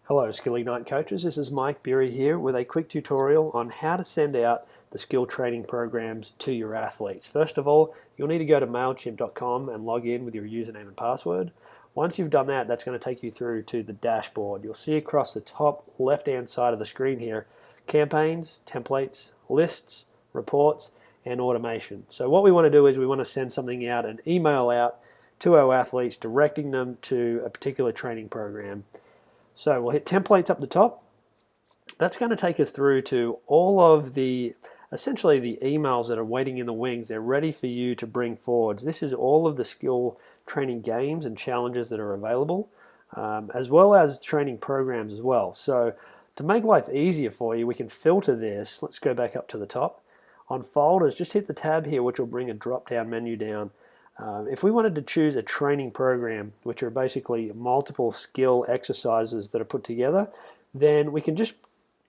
Hello Skill Ignite coaches, this is Mike Beery here with a quick tutorial on how to send out the skill training programs to your athletes. First of all, you'll need to go to MailChimp.com and log in with your username and password. Once you've done that, that's going to take you through to the dashboard. You'll see across the top left-hand side of the screen here, campaigns, templates, lists, reports, and automation. So what we want to do is we want to send something out, an email out to our athletes directing them to a particular training program. So we'll hit templates up the top. That's going to take us through to all of essentially the emails that are waiting in the wings. They're ready for you to bring forwards. This is all of the skill training games and challenges that are available, as well as training programs as well. So to make life easier for you, we can filter this. Let's go back up to the top. On folders, just hit the tab here, which will bring a drop-down menu down. If we wanted to choose a training program, which are basically multiple skill exercises that are put together, then we can just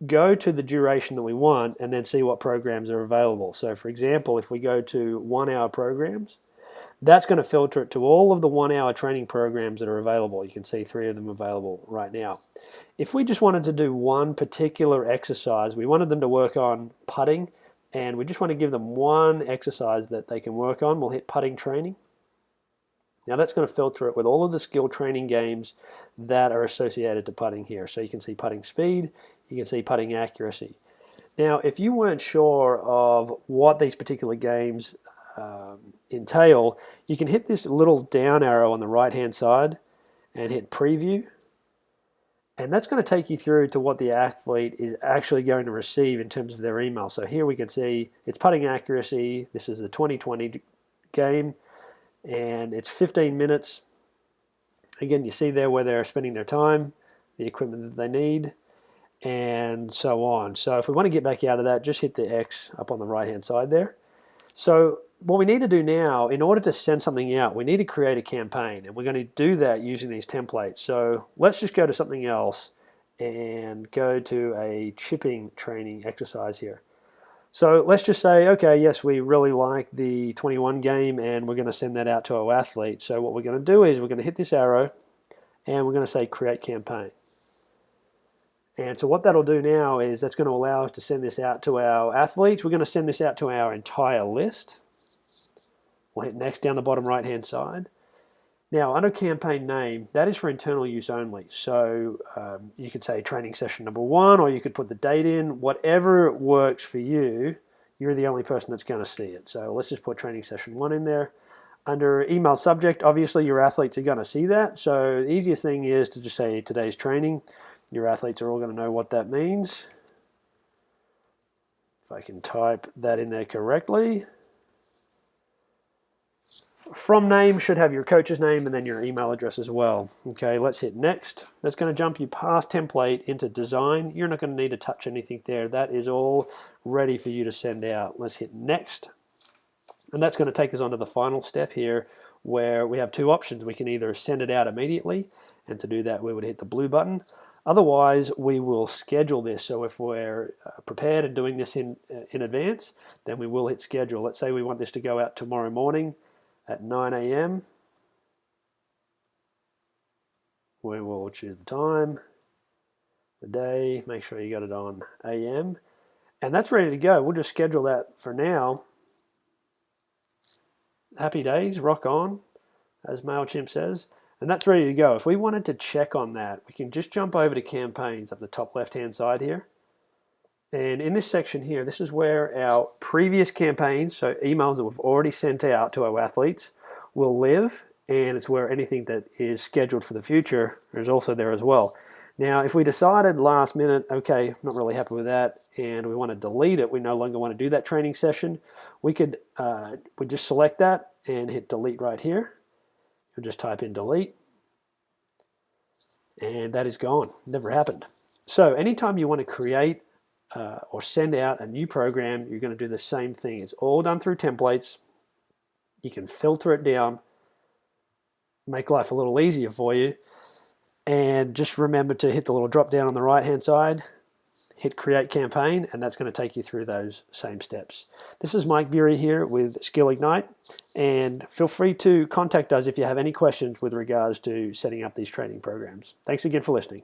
go to the duration that we want and then see what programs are available. So for example, if we go to 1-hour programs, that's going to filter it to all of the 1-hour training programs that are available. You can see 3 of them available right now. If we just wanted to do one particular exercise, we wanted them to work on putting, and we just want to give them one exercise that they can work on, we'll hit putting training. Now that's going to filter it with all of the skill training games that are associated to putting here. So you can see putting speed, you can see putting accuracy. Now if you weren't sure of what these particular games entail, you can hit this little down arrow on the right hand side and hit preview. And that's going to take you through to what the athlete is actually going to receive in terms of their email. So here we can see it's putting accuracy. This is the 2020 game, and it's 15 minutes. Again, you see there where they're spending their time, the equipment that they need, and so on. So if we want to get back out of that, just hit the X up on the right-hand side there. So what we need to do now, in order to send something out, we need to create a campaign, and we're going to do that using these templates. So let's just go to something else and go to a chipping training exercise here. So let's just say, okay, yes, we really like the 21 game and we're going to send that out to our athlete. So what we're going to do is we're going to hit this arrow and we're going to say create campaign. And so what that'll do now is that's going to allow us to send this out to our athletes. We're going to send this out to our entire list. We'll hit next down the bottom right hand side. Now under campaign name, that is for internal use only. So you could say training session number 1, or you could put the date in. Whatever works for you, you're the only person that's going to see it. So let's just put training session 1 in there. Under email subject, obviously your athletes are going to see that. So the easiest thing is to just say today's training. Your athletes are all going to know what that means. If I can type that in there correctly. From name should have your coach's name and then your email address as well. Okay, let's hit next. That's going to jump you past template into design. You're not going to need to touch anything there. That is all ready for you to send out. Let's hit next. And that's going to take us on to the final step here, where we have 2 options. We can either send it out immediately, and to do that we would hit the blue button. Otherwise, we will schedule this. So if we're prepared and doing this in advance, then we will hit schedule. Let's say we want this to go out tomorrow morning at 9 a.m. We will choose the time, the day, make sure you got it on AM, and that's ready to go. We'll just schedule that for now. Happy days, rock on, as MailChimp says. And that's ready to go. If we wanted to check on that, we can just jump over to campaigns up the top left-hand side here. And in this section here, this is where our previous campaigns, so emails that we've already sent out to our athletes, will live. And it's where anything that is scheduled for the future is also there as well. Now, if we decided last minute, okay, I'm not really happy with that, and we want to delete it, we no longer want to do that training session, we could we just select that and hit delete right here. You'll just type in delete, and that is gone. Never happened. So anytime you want to create or send out a new program, you're going to do the same thing. It's all done through templates. You can filter it down, make life a little easier for you, and just remember to hit the little drop down on the right hand side, hit create campaign, and that's going to take you through those same steps. This is Mike Beery here with Skill Ignite, and feel free to contact us if you have any questions with regards to setting up these training programs. Thanks again for listening.